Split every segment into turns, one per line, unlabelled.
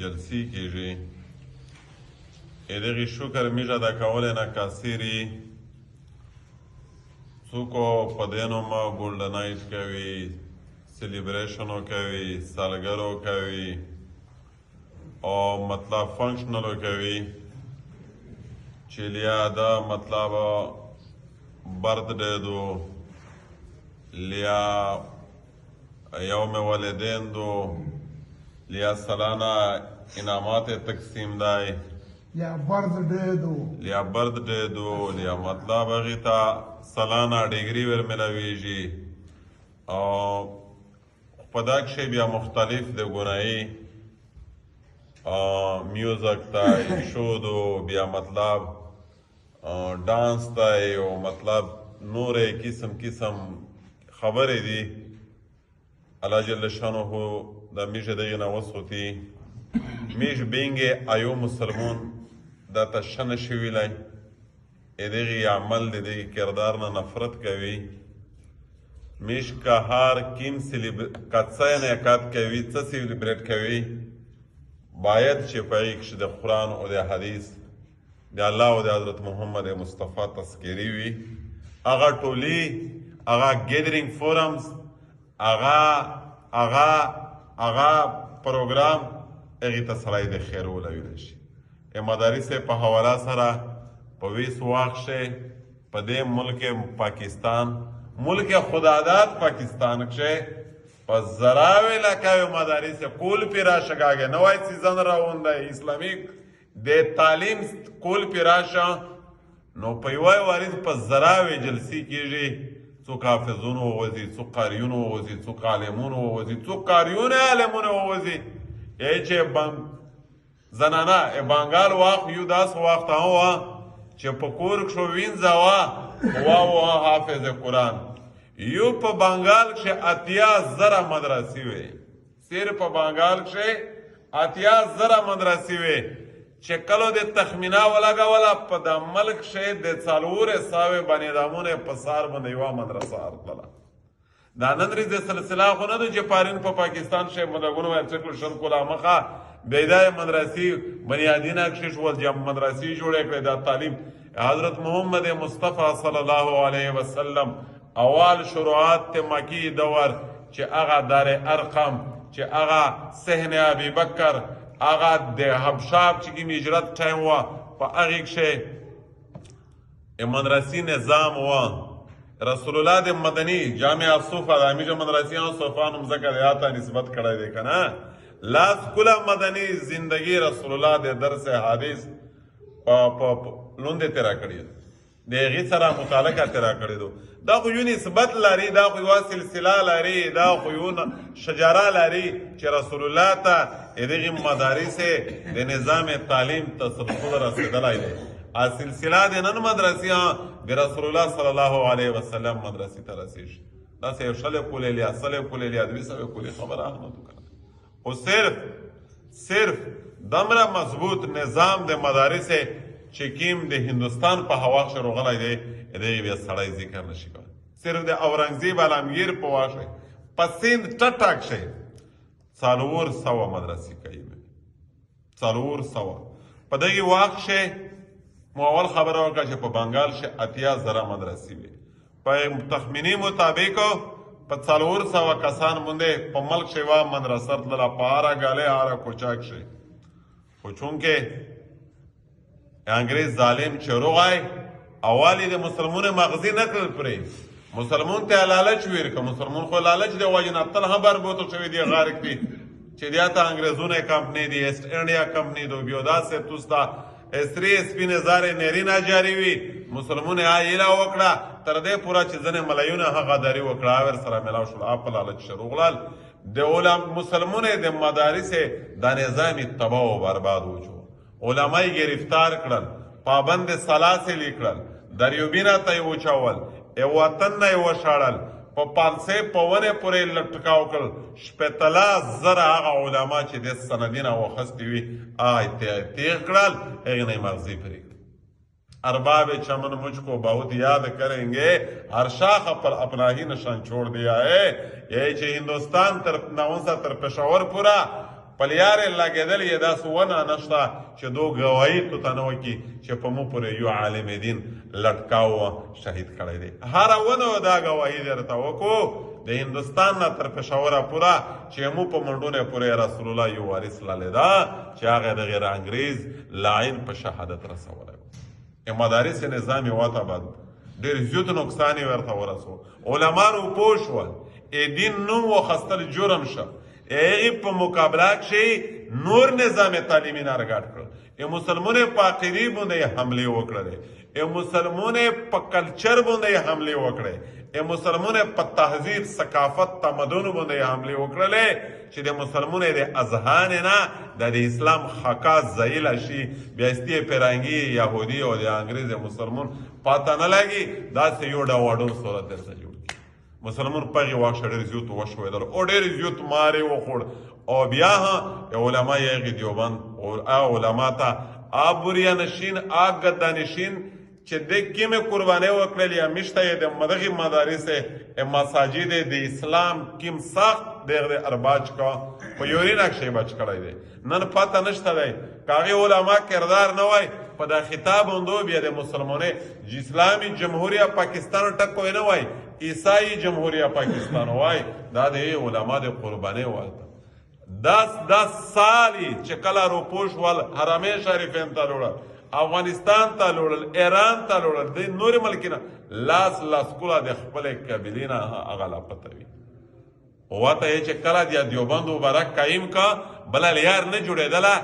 جلسې کېږي دغې شکر میږه د کولی نه کاسیري څوک په دې نومه ګولډن نایټ کوي سیلیبریشنو کوي سالګرو کوي او مطلب فنکشنلو کوي چې لیا دا مطلب برتډے دو لیا یوم والدین دو لیا سالانه انعامات تقسیم دی
یا
برتډے دو لیا مطلب هغې ته سالانه ډیګري ور ملاویږي او په دا کښې بیا مختلف د ګنایي میوزک دی شو دو بیا مطلب ډانس دی او مطلب نورې قسم قسم خبرې دي الله جل شانه د میشه دغې نه وسوتي میش بینګې ایو مسلمون دا ته شه نشي ویلی دغې عمل د دغې کردار نه نفرت کوي میش که هر کیم که څه انعقاد کوي څه سیلیبریټ کوي باید چې په هغې کښې د قرآن او د حدیث د الله او د حضرت محمد مصطفی تذکرې وي هغه ټولي هغه ګیدرینګ فورمز هغه پروګرام هغې ته سړی د خیر ولویلی شي مدارس په حواله سره په ویس واخښې په دې ملک پاکستان ملک خداداد پاکستان کښې په زراوې لکاوې مدارس کول پې راشه نوی سیزن راونده اسلامي د تعلیم کول پې راشه نو په یوه وارد په زراوې جلسې کېږي څوک حافظون ووځي څوک قاریون ووځي څوک عالمون ووځي څوک قاریون عالمون ووځي چې زنانه بانګال واخ یو داس وخت هوا چې په کور کښې وینځه وه حافظ قرآن یو په بانګال کښې 80,000 مدرسې وې صرف په بانګال کښې 80,000 مدرسې وې چې کلو د تخمینه ولګوله په د ملک کښې د 400 بنیادمونه په سار باندې یوه مدرسه ارتله دا نن ورځې سلسله خو نه ده چې پارین په پاکستان کښې مدګونو ورچکلو شرکوله مخه بیدا مدرسې بنیادینه کښې شول مدرسې جوړې کړې دا تعلیم حضرت محمد مصطفی صلی الله علیه وسلم اول شروعات ته مکی دور چې هغه دار ارقم چې هغه صحن ابي بکر هغه د حبشاب چې کوم هجرت ټایم وه په هغې کښې مدرسې نظام وه رسول الله د مدني جامع صوفه د همیشه مدرسیانو صوفه نوم ځکه د یا ته نسبت کړی دی که نه لاس کله مدني زندگی رسول الله د درس حدیث په لوندې تېره کړې د هغې سره متعلقه تېره کړې دو دا خو یو نسبت لري دا خو یوه سلسله لري دا خو یو شجره لري چې رسول الله ته دغې مدارسې د نظام تعلیم تسلسل رسېدلی دی سلسله د نن مدرسې د رسول الله صلی الله علیه وسلم مدرسې ته رسېږي داسې یو 100 کولې یا 100 کولې یا 200 کولې خبره هم نه ده خو صرف دمره مضبوط نظام د مدارس چې کیم د هندوستان په هوا کښې روغلی دی دغې بیا سړی ذکر نشي کولی صرف د اورنګزیب عالمګیر په وا کښې په سند ټټه کښې 400 مدرسې کوي 400 په دغې وخت کښې مو اول خبره وکړه چې په بنګال کښې 80,000 مدرسې وې په تخمیني مطابق په 400 کسان باندې په ملک کښې یوه مدرسه تلله په هره ګالۍ هره کوچه کښې خو چونکې انګریز ظالم چې روغی اول یې د مسلمون مغزي نه کړل پرې مسلمون ته لالچ ویر که مسلمون خو لالچ د وجې نه تل هم بربوطه شوي دي غارق دي چې دیا ته انګریزونه کمپنۍ دي ایسټ انډیا کمپنۍ دو بیا داسې توسته سرې سپینې زارې نرینه جاري وي مسلمون یې هیله وکړه تر دې پوره چې ځینې ملیونه غداري وکړه ور سره میلاو شول په لالچ شروع کړل د مسلمون د مدارس د نظام تباه و برباد وچو علما یې گرفتار کړل پابند سلاسل یې کړل دریوبینه ته یې وچول وطن نه یې وشاړل په 500 په ونې پورې لټکاو کړل 15,000 هغه علما چې د سندینه واخیستې وي تیغ کړل هغې نه یې مغزي پرې کړل ارباب چمن مجھ کو بہت یاد کریں گے ہر شاخ پر اپنا ہی نشان چھوڑ دیا ہے یہی چې هندوستان تر ناونسا تر پشاور پورا پلیارې لګېدل یې داسې ونه نشته چې دو ګواهي تو ته نه وکړي چې په مو پورې یو عالم دین لټکاو شهید کړی دی هره ونه دا ګواهي درته وکړو د هندوستان نه تر پېښوره پوره چې مو په منډونه پورې رسول الله یو وارث لالی ده چې هغه د غیر انګریز لاین په شهادت رسولی و مدارس نظام یې وتبد ډېر زیات نقصان یې ورته ورسو علما پوه شول دین نوم وخستل جرم شه هغې په مقابله کښې نور نظام تعلیمي نارګډ کړل مسلمانو په عقیدې باندې حملې وکړلې مسلمانو په کلچر باندې حملې وکړې مسلمانو په تهذیب ثقافت تمدن باندې حملې وکړلې چې د مسلمانو د اذهان نه د اسلام خاکا ځایله شي بیا پیرانګي یهودي او د انګریز مسلمان پاته نه لګي داسې یو ډاواډون صورت درته جوړ مسلمان په هغې واښه ډېر زیات وشوېدل او ډېر زیات مارې وخوړ او بیا علما یې هغې دیوبند علما ته بوریا نشین ګدا نشین چې د کومې قربانۍ وکړلې یا میشته یې د دغې مدارس مساجد د اسلام کوم سخت دغه ارباج کا په یوري نقشې بچ کړی دی نن پته نشته دی که هغې علما کردار نه وای په دا خطاب هندو بیا د مسلمانۍ اسلامي جمهوریه پاکستان ټکوی نه وای عیسائی جمهوریه پاکستان وای دا د علما د قربانۍ والته 10 سالی چې کله روپوش ول حرمین شریفین ته لوړل افغانستان ته لوړل ایران ته لوړل د نورې ملکونه لاس کوله د خپلې قبیلې نه هغه لا پته وي وته یې چې کله د دیوبند مبارک قایم کا بله لیار نه جوړېدله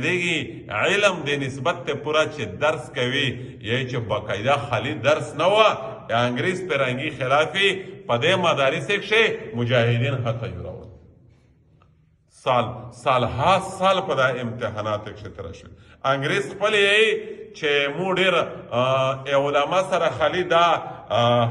دغې علم د نسبت ته پوره چې درس کوي یې چې باقاعده خالي درس نه وه انګریز پیرانګي خلافي په دې مدارسو کښې مجاهدین هڅه جوړول سالها سال په دا امتحاناتو کښې تېره شوي انګریز خپل یې چې مو ډېر علما سره خالي دا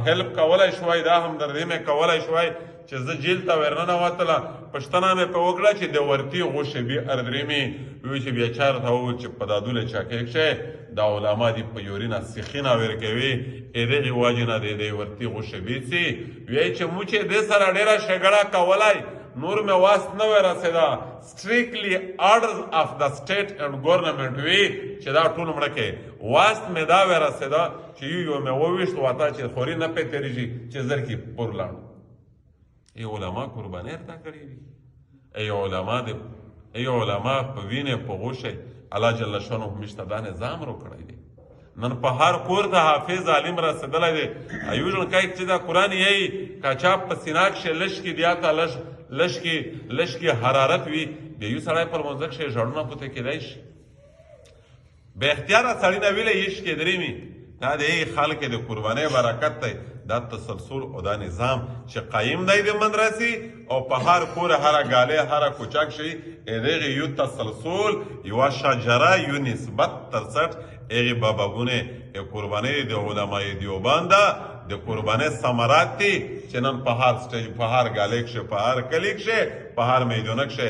هیلپ کولی شوی دا همدردي مې کولی شوی چې زه جیل ته ورننوتله پوښتنه مې پرې وکړه چې د ورتي غوښې بې اردرې مې ویل چې بیا چا راته وویل چې په دا دولې چاکۍ کښې دا علما دي په یوري نه سیخي ورکوي دغې وجې نه د دې ورتي غوښې بیسي وایي چې موږ چې دې سره ډېره شګړه کولی نور مې واست نه وی رسېده strictly orders of the state and government وي چې دا ټول مړه کوي واست مې دا وی رسېده چې یو مې وویشت واته چې خوري نه پې تېرېږي چې زر کې پور لاړو ای علما قربانۍ ورته کړې دي ای علما په وینې په غوښې الله جل شانه موږ ته دا نظام راکړی دی نن په هر کور ته حافظ عالم رسېدلی دی ایو ژوند کوي چې دا قرآن یې که چا په سینه کښې لږ کې بیا ته لږ کې حرارت وي بیا یو سړی پر منځ کښې ژړونه پوته کېدی شي بې اختیاره سړي نه ویلی یې کېدرې مي دا د هغې خلک د قربانۍ برکت دی دا تسلسل او دا نظام چې قایم دی د مدرسې او په هر کور هره ګالۍ هره کوچه کښې دغې یو تسلسل یوه شجره یو نسبت ترڅټ هغې باباګونې قربانۍ د علمای دیوبند د قربانۍ ثمرات دي چې نن په هر سټیج په هر ګالۍ کښې په هر کلي کښې په هر میدونه کښې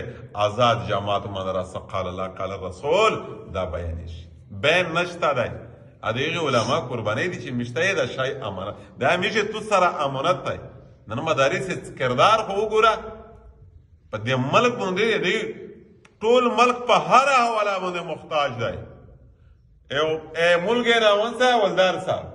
آزاد جماعت مدرسه قال الله قال رسول دا بیانې شي بیان نشته دی د هغې علما قربانۍ دي چې میشته یې د شی امانت دا همیشه تو سره امانت دی نن مدارس کردار خو وګوره په دې ملک باندې د ټول ملک په هره حواله باندې محتاج دی ملک راون صاحب ولدار صاحب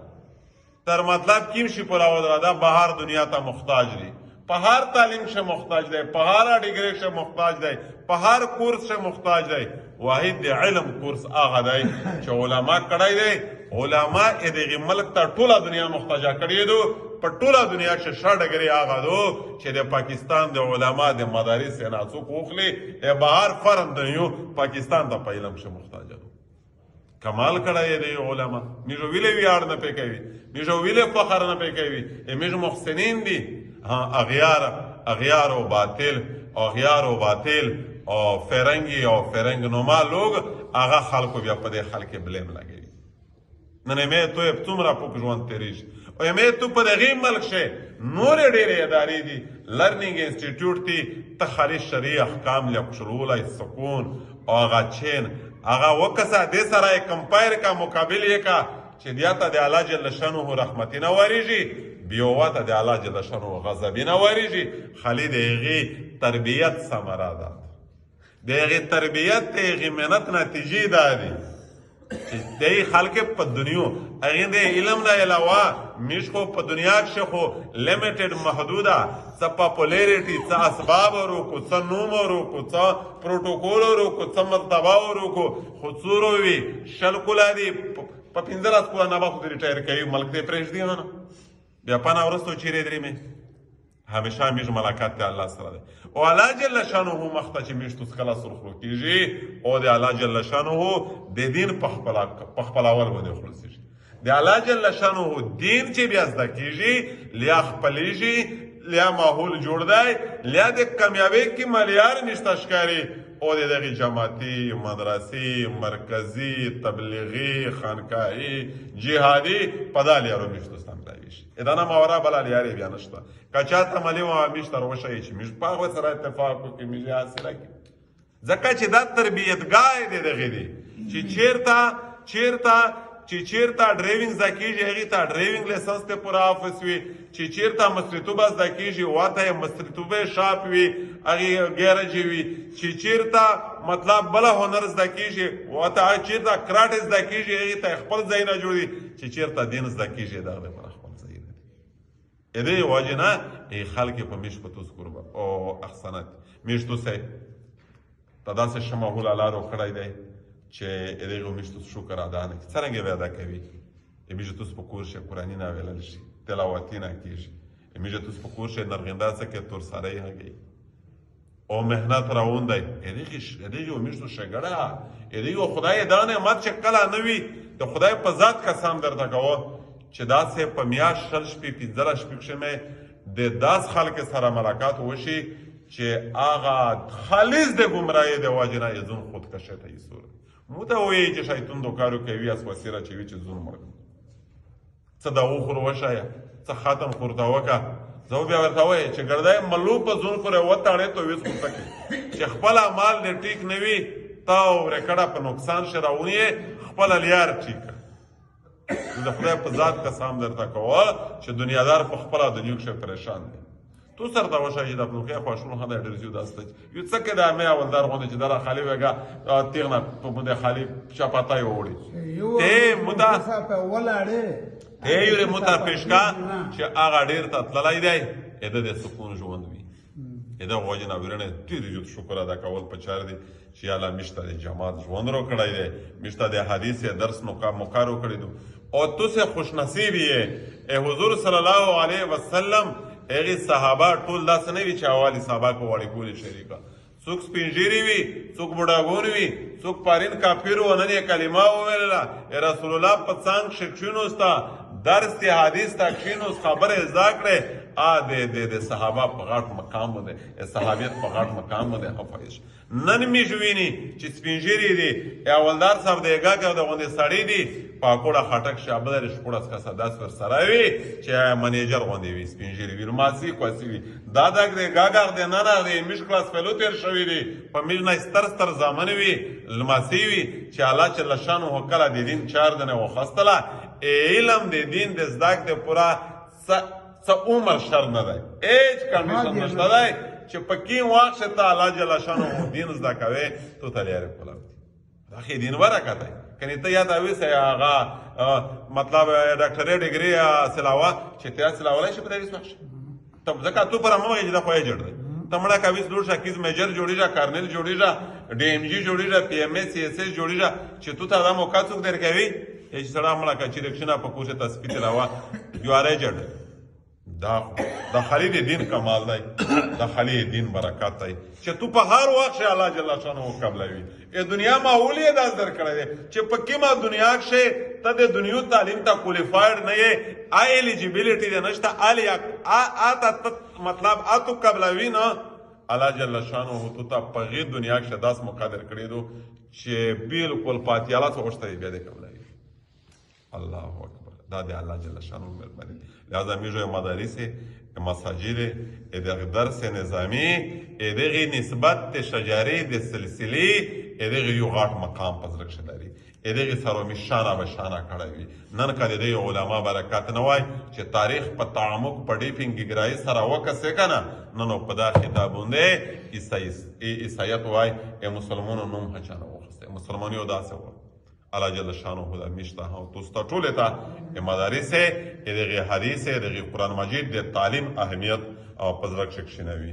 تر مطلب کیم شي پوره دا بهر دنیا ته محتاج دی په هر تعلیم شه محتاج دی په هر ډیګري شه محتاج دی په هر کورس شه محتاج دی واحد د علم کورس هغه دی چې علما کړی دی علما دغې ملک ته ټوله دنیا محتاجه کړی دو په ټوله دنیا کښې ښه ډګرې هغه دو چې د پاکستان د علما د مدارس یې ناڅوک وخلي بهر فرن دنیو پاکستان ته په علم شه محتاجه دو کمال کړی دی علما میږه ویلې ویاړ نه پې کوي میږه ویلې فخر نه پې کوي میږه محسنین دي اغیار و باطل او فرنگی او فرنگ نما لوگ هغه خلکو بیا په دې خلک بلیم لګوي نن یې تو یې څومره پوک ژوند تېرېږي او یې تو په دغې ملک شې نورې ډېرې ادارې دي لرنینګ انسټیټیوټ دي ته خالي شرعي احکام لیکشرولی سکون او هغه چین هغه وکسه دې سره یې کمپایر کا مقابل یې کا چې دیا ته د الله جل شانه رحمتي نه وریږي بیوه ته د الله جل شانه غضبي نه وریږي خالي د هغې تربیت ثمره ده د هغې تربیت د هغې محنت نتیجې دا دي چې دی خلک په دنیا هغې د علم نه علاوه میش خو په دنیا کښې خو لیمیټډ محدوده څه پاپولیریټي څه اسباب وروکو څه نوم وروکو څه پروټوکول وروکو څه مرتبه وروکو خو څورو وي 20 کاله دي په 15 کاله نه به خو ریټایر کوي ملک دی پرېږدي نه بیا پنه وروسته چیرې درېمې همیشه میش ملاقات ته الله سره دی او الله جل شانه مخ ته چې میش توس کله سرخلو کېږي او د الله جل شانه د دین په خپلول باندې خلاصېږي د الله جل شانه دین چې بیا زده کېږي لیا خپلېږي لیا ماحول جوړ دی لیا د کامیابۍ کې ملیار نشته ښکاري او د دغې جماعتي مدرسې مرکزي تبلیغي خانقاهي جهادي په دا لیارو میشتو ستملاوي شي ادانه ماورا بله لیارې بیا نشته که چاته ملي وه میش تر وښیي چې میش په هغوی سره اتفاق وکړي میش یې حاصله کړي ځکه چې دا تربیتګاه د دغې دی چې چیرته ډرایوینګ زده کېږي هغې ته ډرایوینګ لیسنس ته پوره حافظ وي چې چیرته مستریتوبه زده کېږي واته یې مستریتوبه شاپ وي هغې ګیرج وي چې چیرته مطلب بله هنر زده کېږي واته چیرته کراټ زده کېږي هغې ته خپل ځایونه جوړ دي چې چیرته دین زده کېږي دغه دپاره خپل ځایونه دي د دې وجې نه خلک په میش په توس قربه او احسنت میش توسې ته داسې ښه ماحول الله روکړی دی چې هغې میش توس شکر ادا نه کړي څرنګه به ادا کوي میش توس په کور شي قرآني نه ویلل شي تلاوتي نه کېږي میش توس په کور شي نرغنده څه کې تورساری هګي او محنت راون دی هغې میش توس ښېګړه هغې خدای دا نعمت چې کله نه وي د خدای په ذات قسم درته کوه چې داسې په میاشت 15 شپې کښې مې د داس خلک سره ملاقات وشي چې هغه خالص د ګمراهۍ د وجې نه یې ځون خودکشۍ ته ایسوره مو ته وایي چې شیطون دو کارو کوي اس وسیله چې وي چې ځون مړ څه د اوخور وښایه څه ختم خورته وکړه زه بیا ورته وایي چې ګردی ملو په ځون پورې وتاړې ته ویس خورته کړي چې خپل اعمال دې ټیک نه وي تا ورکړه په نقصان شي راونیې خپله لیار ټیکه د خدای په ذات قسم درته کوه چې دنیادار په خپله دنیا کښې پریشان دی تو سرته وښایي چې د پلوخۍ خواشونو ښه دی ډېر زیات داسته یو څه کې د امې اولدار غوندې چې دره خالي وېږه تېغ نه په باندې خالي چاپاتی ووړي ته یورې موته پېشکه چې هغه ډېر ته تللی دی د د سکون ژوند وي د دغه وجې نه ویرنې ډېر زیات شکر ادا کول په چار دی چې الله موږ ته د جماعت ژوند راکړی دی موږ ته د حدیث درس مقا راکړی دی او تو سه خوش نصیب یې حضور صلی الله علیه وسلم هغې صحابه ټول داسې نه وي چې اول صحابه په وړې کولې شریکه څوک سپین ږیري وي څوک بوډاګون وي څوک پارین کافر و نن یې کلمه وویله رسول الله په څنګ کښې کښېنوسته درس یې حدیث ته کښېنوست خبرې زده کړې د صحابه په غټ مقام باندې صحابیت په غټ مقام باندې حفایش نن میږ ویني چې سپین ږیري دي اولدار صاحب د یګاګ او د غوندې سړی دي پاکوړه خټک شابه لري شپوړس کسه داس ورسره وي چې منیجر غوندې وي سپین ږیري وي لماسي کواسي وي دا دګ د ګاګاغ د نه راغلی میږ کلاس فلو تېر شوي دي په میږ نه ستر زامن وي لماسي وي چې الله جل شانه کله د دین چار دنه وخستله علم د دین د زده کړې پوره څه عمر شر نه دی هیڅ کنډیشن نشته دی چې په کوم وخت چې ته الله جل شانه دین زده کوې تو ته لیارې کولاو دا خې دین ورکه دی کنې ته یاد اویسې هغه مطلب ډاکټرۍ ډګري سلاوه چې ته سلاولی شي په دې وخت ته ځکه تو پر مه وایې چې دا خو یې جوړ دی ته مړه کوي لوړ شه کیز میجر جوړېږه کارنل جوړېږه ډي ام جي جوړېږه پی ام ایس سی ایس ایس جوړېږه چې تو ته دا موقع څوک درکوي چې سړی مړه که چې رکشنه په کوڅې ته سپي تېراوه یو آر ایجډ دا خالی د دین کمال دی دا خالی د دین برکت دی چې تو په هر وخت شي الله جل شانه قبلوي دنیا ماحول یې داس درکړی دی چې په کومه دنیا کښې ته د دنیا تعلیم ته کوالیفاید نه یې ایلیجیبیلیټي دی نشته مطلب تو قبلوي نه الله جل شانه تو ته په هغې دنیا کښې داس موقع درکړی دو چې بالکل پاتیاله څه غوښته یې بیا دې قبلوي الله اکبر دا د الله جل شانه مهرباني لہذا میجو مدارس مساجد ادغ درس نظامی ادغی نسبت شجاری د سلسلی دغه یو غاټ مقام په زړه کښې لري دغې سره مې شانه به شانه کړی وي نن که د دې علما برکات نه وای چې تاریخ په تعمق په ډیپینګ ګرایي سره وکسې که نه نو په دا خطاب باندې عیسایت وای مسلمانو نوم هچا نه واخیستی مسلماني یو داسې وه الله جل شانه دا میشته او توستا ټولې ته مدارس دغې حدیث دغې قرآن مجید د تعلیم اهمیت او په زړه کښې کښېنوي